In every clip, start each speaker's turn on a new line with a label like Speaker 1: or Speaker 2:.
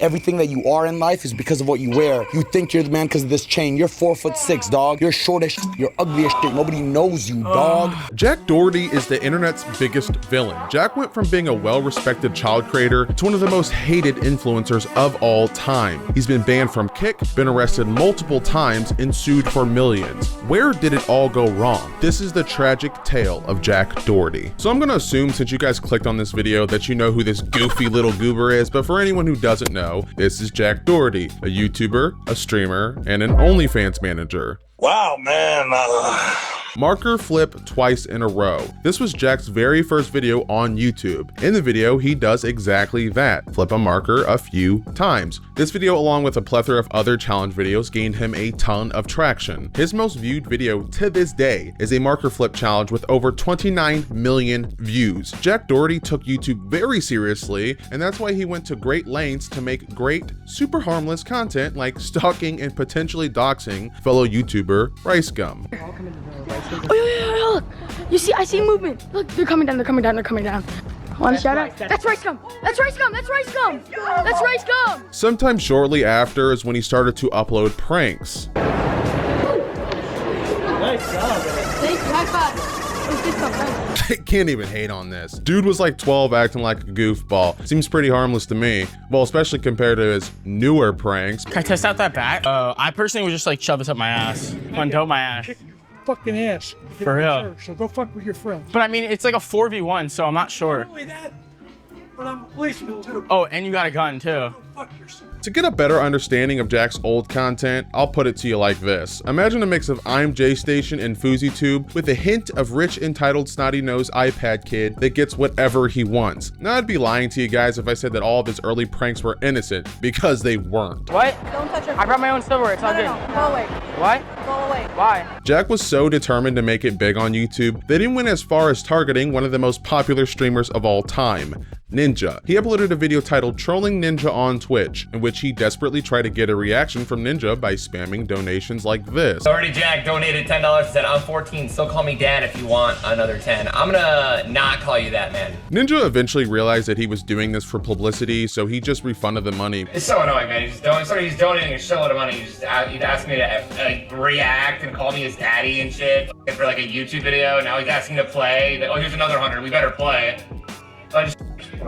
Speaker 1: Everything that you are in life is because of what you wear. You think you're the man because of this chain. You're 4'6", dog. You're short as shit. You're ugly as shit. Nobody knows you, dog.
Speaker 2: Jack Doherty is the internet's biggest villain. Jack went from being a well-respected child creator to one of the most hated influencers of all time. He's been banned from Kick, been arrested multiple times, and sued for millions. Where did it all go wrong? This is the tragic tale of Jack Doherty. So I'm gonna assume, since you guys clicked on this video, that you know who this goofy little goober is, but for anyone who doesn't know, this is Jack Doherty, a YouTuber, a streamer, and an OnlyFans manager.
Speaker 3: Wow, man.
Speaker 2: Marker flip twice in a row. This was Jack's very first video on YouTube. In the video, he does exactly that, flip a marker a few times. This video, along with a plethora of other challenge videos, gained him a ton of traction. His most viewed video to this day is a marker flip challenge with over 29 million views. Jack Doherty took YouTube very seriously, and that's why he went to great lengths to make great, super harmless content like stalking and potentially doxing fellow YouTuber Rice Gum.
Speaker 4: Oh, yeah, look. You see, I see movement. Look, they're coming down, they're coming down, they're coming down. Want to shout out? That's Rice Gum. That's Rice Gum. That's Rice Gum. That's Rice Gum.
Speaker 2: Sometime shortly after is when he started to upload pranks.
Speaker 3: Nice job.
Speaker 4: Thanks, high five.
Speaker 2: Can't even hate on this. Dude was like 12 acting like a goofball. Seems pretty harmless to me. Well, especially compared to his newer pranks.
Speaker 5: Can I test out that bat? I personally would just like shove this up my ass. Undope my ass.
Speaker 6: Fucking ass.
Speaker 5: For real.
Speaker 6: So go fuck with your friends.
Speaker 5: But I mean, it's like a 4v1, so I'm not sure.
Speaker 6: Not only that, but I'm a policeman too.
Speaker 5: Oh, and you got a gun too.
Speaker 6: Go fuck yourself.
Speaker 2: To get a better understanding of Jack's old content, I'll put it to you like this. Imagine a mix of I'm J Station and FouseyTube with a hint of rich, entitled, snotty-nosed iPad kid that gets whatever he wants. Now, I'd be lying to you guys if I said that all of his early pranks were innocent, because they weren't.
Speaker 5: What?
Speaker 4: Don't touch your
Speaker 5: I brought my own silverware, it's all good.
Speaker 4: No, go away.
Speaker 5: What?
Speaker 4: Go away.
Speaker 5: Why?
Speaker 2: Jack was so determined to make it big on YouTube that he went as far as targeting one of the most popular streamers of all time, Ninja. He uploaded a video titled Trolling Ninja on Twitch, in which he desperately tried to get a reaction from Ninja by spamming donations like this.
Speaker 7: Doherty Jack donated $10, said I'm 14, still call me dad if you want another 10. I'm gonna not call you that, man.
Speaker 2: Ninja eventually realized that he was doing this for publicity, so he just refunded the money.
Speaker 7: It's so annoying, man. He's donating a shitload of money. He'd ask me to react and call me his daddy and shit for like a YouTube video. Now he's asking to play. Oh, here's another 100. We better play. So I just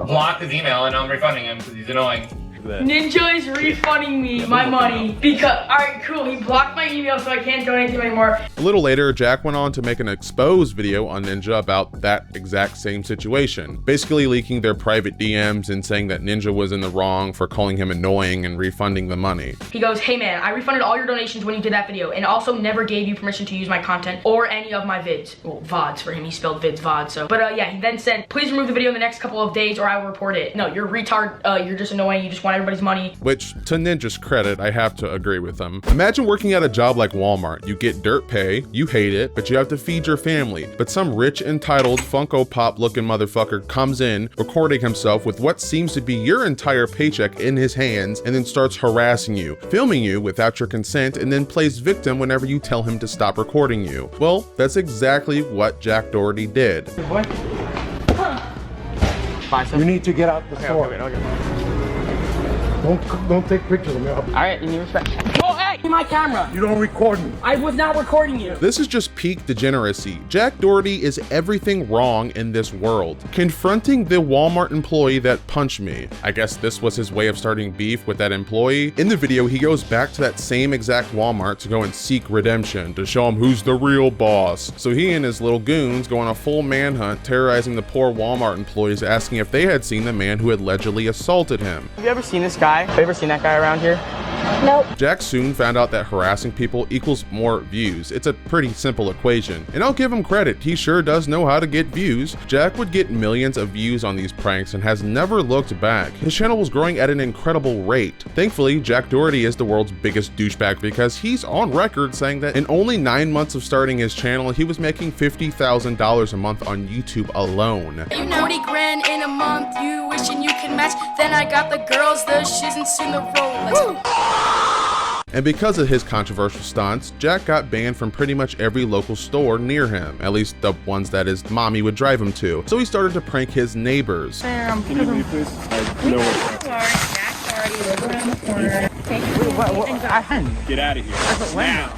Speaker 7: blocked his email and now I'm refunding him because he's annoying.
Speaker 8: Ninja is refunding me my money because, alright, cool, he blocked my email so I can't donate to him anymore.
Speaker 2: A little later, Jack went on to make an exposed video on Ninja about that exact same situation, basically leaking their private DMs and saying that Ninja was in the wrong for calling him annoying and refunding the money.
Speaker 8: He goes, hey man, I refunded all your donations when you did that video and also never gave you permission to use my content or any of my vids. Well, VODs for him, he spelled vids, VOD, so. But yeah, he then said, please remove the video in the next couple of days or I will report it. No, you're a retard, you're just annoying, you just want everybody's money.
Speaker 2: Which, to Ninja's credit, I have to agree with him. Imagine working at a job like Walmart. You get dirt pay, you hate it, but you have to feed your family. But some rich, entitled, Funko Pop looking motherfucker comes in, recording himself with what seems to be your entire paycheck in his hands, and then starts harassing you, filming you without your consent, and then plays victim whenever you tell him to stop recording you. Well, that's exactly what Jack Doherty did.
Speaker 5: What?
Speaker 6: You need to get out the store. Don't take pictures of me.
Speaker 5: Alright, you need respect. Oh, hey! Give me my camera!
Speaker 6: You don't record me.
Speaker 5: I was not recording you!
Speaker 2: This is just peak degeneracy. Jack Doherty is everything wrong in this world. Confronting the Walmart employee that punched me. I guess this was his way of starting beef with that employee. In the video, he goes back to that same exact Walmart to go and seek redemption, to show him who's the real boss. So he and his little goons go on a full manhunt, terrorizing the poor Walmart employees, asking if they had seen the man who had allegedly assaulted him.
Speaker 5: Have you ever seen this guy? Have you ever seen that guy around here?
Speaker 4: Nope.
Speaker 2: Jack soon found out that harassing people equals more views. It's a pretty simple equation. And I'll give him credit, he sure does know how to get views. Jack would get millions of views on these pranks and has never looked back. His channel was growing at an incredible rate. Thankfully, Jack Doherty is the world's biggest douchebag because he's on record saying that in only 9 months of starting his channel, he was making $50,000 a month on YouTube alone.
Speaker 4: You know 40 grand in a month, you wishing you could match. Then I got the girls, the shiz, and soon the Rolex.
Speaker 2: And because of his controversial stunts, Jack got banned from pretty much every local store near him, at least the ones that his mommy would drive him to. So he started to prank his neighbors.
Speaker 5: Sorry, Jack
Speaker 9: already live around the corner.
Speaker 5: Get out of here. Now.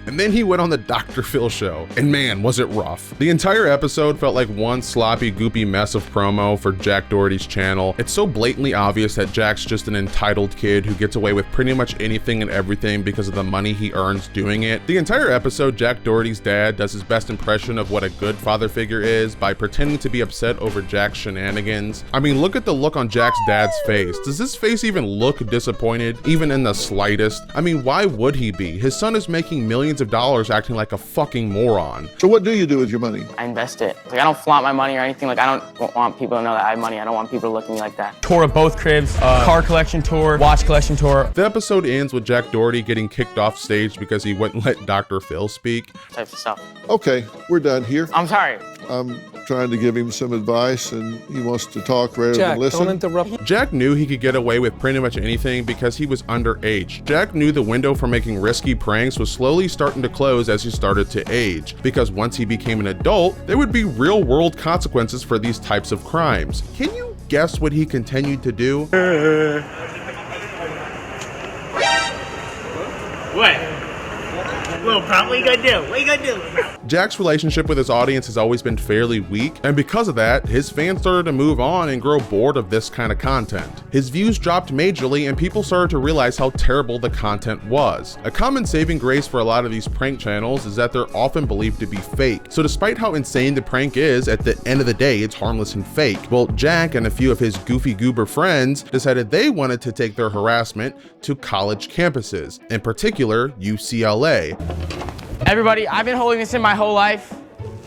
Speaker 2: And then he went on the Dr. Phil show, and man, was it rough. The entire episode felt like one sloppy, goopy mess of promo for Jack Doherty's channel. It's so blatantly obvious that Jack's just an entitled kid who gets away with pretty much anything and everything because of the money he earns doing it. The entire episode, Jack Doherty's dad does his best impression of what a good father figure is by pretending to be upset over Jack's shenanigans. I mean, look at the look on Jack's dad's face. Does his face even look disappointed, even in the slightest? I mean, why would he be? His son is making millions of dollars acting like a fucking moron.
Speaker 10: So what do you do with your money?
Speaker 11: I invest it. Like, I don't flaunt my money or anything. Like, I don't want people to know that I have money. I don't want people to look at me like that.
Speaker 5: Tour of both cribs, car collection tour, watch collection tour.
Speaker 2: The episode ends with Jack Doherty getting kicked off stage because he wouldn't let Dr. Phil speak.
Speaker 11: Types of stuff.
Speaker 10: Okay, we're done here.
Speaker 11: I'm sorry.
Speaker 10: I'm trying to give him some advice and he wants to talk rather
Speaker 6: Jack,
Speaker 10: than listen.
Speaker 6: don't interrupt.
Speaker 2: Jack knew he could get away with pretty much anything because he was underage. Jack knew the window for making risky pranks was slowly starting to close as he started to age, because once he became an adult, there would be real-world consequences for these types of crimes. Can you guess what he continued to do?
Speaker 3: What? Little prop, what you gonna do? What you gonna do?
Speaker 2: Jack's relationship with his audience has always been fairly weak, and because of that, his fans started to move on and grow bored of this kind of content. His views dropped majorly, and people started to realize how terrible the content was. A common saving grace for a lot of these prank channels is that they're often believed to be fake. So despite how insane the prank is, at the end of the day, it's harmless and fake. Well, Jack and a few of his goofy goober friends decided they wanted to take their harassment to college campuses, in particular, UCLA.
Speaker 11: Everybody, I've been holding this in my whole life.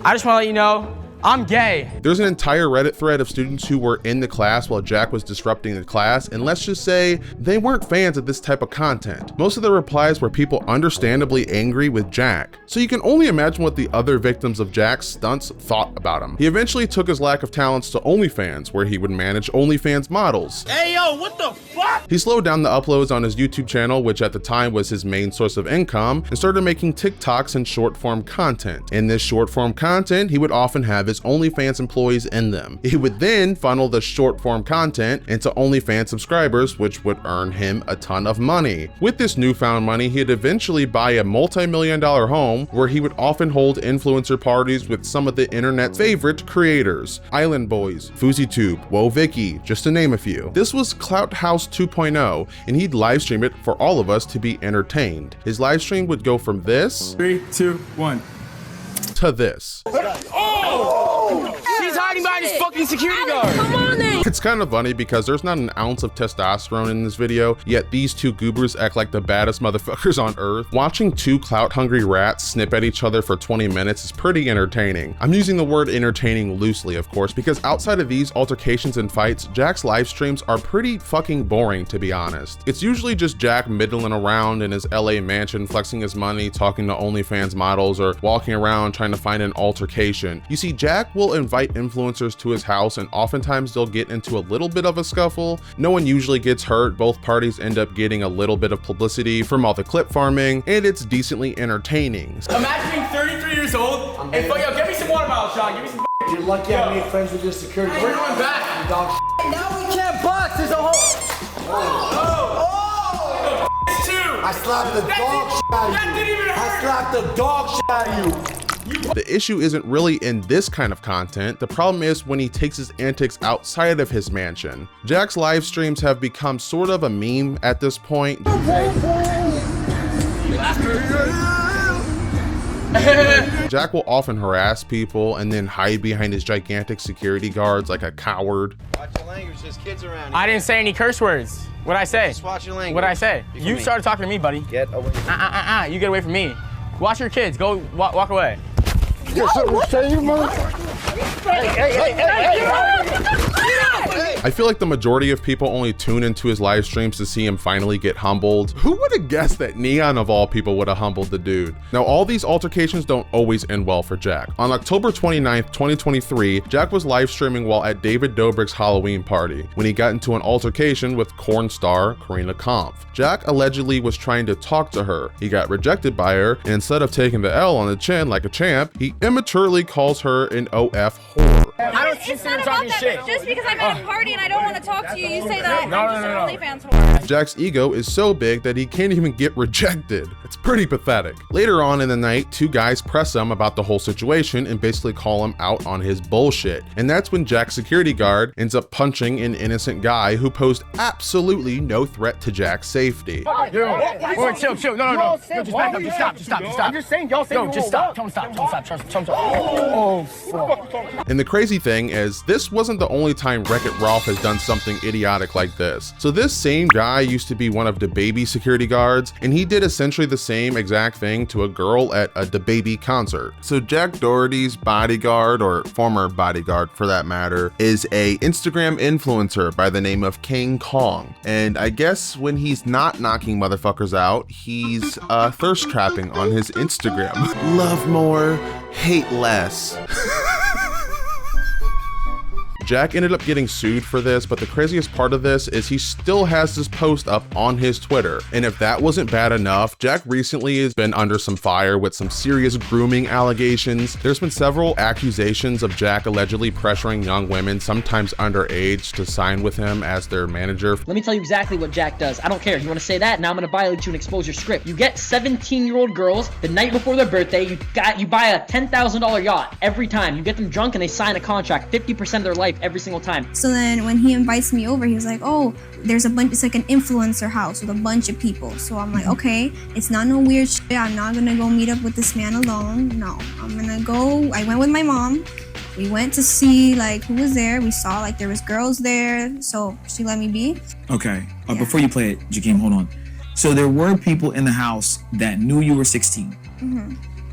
Speaker 11: I just want to let you know, I'm gay.
Speaker 2: There's an entire Reddit thread of students who were in the class while Jack was disrupting the class, and let's just say they weren't fans of this type of content. Most of the replies were people understandably angry with Jack. So you can only imagine what the other victims of Jack's stunts thought about him. He eventually took his lack of talents to OnlyFans, where he would manage OnlyFans models.
Speaker 3: Hey yo, what the fuck?
Speaker 2: He slowed down the uploads on his YouTube channel, which at the time was his main source of income, and started making TikToks and short form content. In this short form content, he would often have his OnlyFans employees in them. He would then funnel the short form content into OnlyFans subscribers, which would earn him a ton of money. With this newfound money, he'd eventually buy a multi-million-dollar home where he would often hold influencer parties with some of the internet's favorite creators. Island Boys, FouseyTube, Whoa Vicky, just to name a few. This was Clout House 2.0, and he'd live stream it for all of us to be entertained. His live stream would go from this
Speaker 5: 3, 2, 1.
Speaker 2: to this.
Speaker 11: He's hiding behind his fucking security guard.
Speaker 9: Come on then.
Speaker 2: It's kind of funny because there's not an ounce of testosterone in this video, yet these two goobers act like the baddest motherfuckers on earth. Watching two clout-hungry rats snip at each other for 20 minutes is pretty entertaining. I'm using the word entertaining loosely, of course, because outside of these altercations and fights, Jack's live streams are pretty fucking boring, to be honest. It's usually just Jack middling around in his LA mansion, flexing his money, talking to OnlyFans models, or walking around trying to find an altercation. You see, Jack will invite influencers to his house, and oftentimes they'll get into a little bit of a scuffle. No one usually gets hurt. Both parties end up getting a little bit of publicity from all the clip farming, and it's decently entertaining.
Speaker 11: Imagine being 33 years old. Hey, fuck, yo, get me some water bottle, Sean. Give me some.
Speaker 6: You're lucky I made friends with your security.
Speaker 11: We're going back.
Speaker 6: Dog.
Speaker 11: Now we can't box. There's a whole. Oh!
Speaker 6: I slapped the dog shit out of you.
Speaker 11: That didn't even hurt.
Speaker 6: I slapped the dog shit out of you.
Speaker 2: The issue isn't really in this kind of content. The problem is when he takes his antics outside of his mansion. Jack's live streams have become sort of a meme at this point. Jack will often harass people and then hide behind his gigantic security guards like a coward.
Speaker 12: Watch your language, there's kids around here.
Speaker 11: I didn't say any curse words. What'd I say?
Speaker 12: Just watch your language.
Speaker 11: What'd I say? You started talking to me, buddy.
Speaker 12: Get away.
Speaker 11: You get away from me. Watch your kids. Go walk away.
Speaker 6: There's something to say, you motherfucker.
Speaker 2: I feel like the majority of people only tune into his live streams to see him finally get humbled. Who would have guessed that Neon of all people would have humbled the dude? Now, all these altercations don't always end well for Jack. On October 29th, 2023, Jack was live streaming while at David Dobrik's Halloween party when he got into an altercation with corn star Karina Kampf. Jack allegedly was trying to talk to her. He got rejected by her, and instead of taking the L on the chin like a champ, he immaturely calls her an OF whore.
Speaker 11: I don't consider talking shit.
Speaker 9: Just because I'm at a party security and I don't want to talk to you. You say that I'm just an OnlyFans whore.
Speaker 2: Jack's ego is so big that he can't even get rejected. It's pretty pathetic. Later on in the night, two guys press him about the whole situation and basically call him out on his bullshit. And that's when Jack's security guard ends up punching an innocent guy who posed absolutely no threat to Jack's safety.
Speaker 11: Yo, wait, chill. No. Yo, just back up. Just stop. I'm just saying, y'all say yo, just stop. Tell him stop. Oh, fuck.
Speaker 2: And the crazy thing is, this wasn't the only time Wreck-It Ralph has done something idiotic like this. So this same guy used to be one of DaBaby's security guards, and he did essentially the same exact thing to a girl at a DaBaby concert. So Jack Doherty's bodyguard, or former bodyguard for that matter, is a Instagram influencer by the name of King Kong. And I guess when he's not knocking motherfuckers out, he's thirst trapping on his Instagram. Love more, hate less. Jack ended up getting sued for this, but the craziest part of this is he still has this post up on his Twitter. And if that wasn't bad enough, Jack recently has been under some fire with some serious grooming allegations. There's been several accusations of Jack allegedly pressuring young women, sometimes underage, to sign with him as their manager.
Speaker 13: Let me tell you exactly what Jack does. I don't care. You want to say that? Now I'm going to violate you and expose your script. You get 17-year-old girls the night before their birthday. You buy a $10,000 yacht every time. You get them drunk and they sign a contract, 50% of their life every single time.
Speaker 9: So then when he invites me over, he was like, oh, there's a bunch, it's like an influencer house with a bunch of people. So I'm like, okay, it's not no weird shit. I'm not gonna go meet up with this man alone. No, I'm gonna go. I went with my mom. We went to see like who was there. We saw like there was girls there. So she let me be.
Speaker 14: Okay, before you play it, Jakeem, hold on. So there were people in the house that knew you were 16,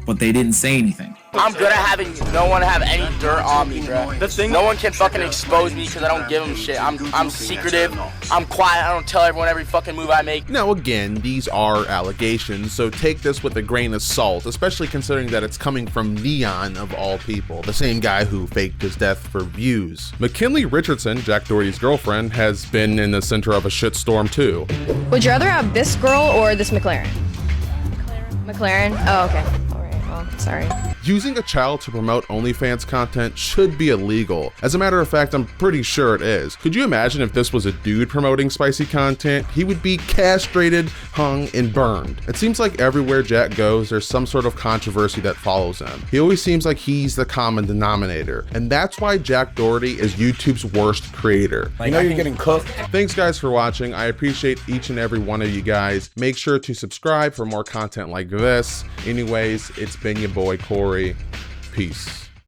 Speaker 14: but they didn't say anything.
Speaker 11: I'm good at having no one have any dirt on me, bro. No one can fucking expose me because I don't give them shit. I'm secretive. I'm quiet. I don't tell everyone every fucking move I make.
Speaker 2: Now again, these are allegations, so take this with a grain of salt, especially considering that it's coming from Neon of all people, the same guy who faked his death for views. McKinley Richardson, Jack Doherty's girlfriend, has been in the center of a shitstorm too.
Speaker 15: Would you rather have this girl or this McLaren? McLaren? Oh, okay. All right. Well, sorry.
Speaker 2: Using a child to promote OnlyFans content should be illegal. As a matter of fact, I'm pretty sure it is. Could you imagine if this was a dude promoting spicy content? He would be castrated, hung, and burned. It seems like everywhere Jack goes, there's some sort of controversy that follows him. He always seems like he's the common denominator. And that's why Jack Doherty is YouTube's worst creator.
Speaker 1: You know you're getting cooked.
Speaker 2: Thanks guys for watching. I appreciate each and every one of you guys. Make sure to subscribe for more content like this. Anyways, it's been your boy Corey. Peace.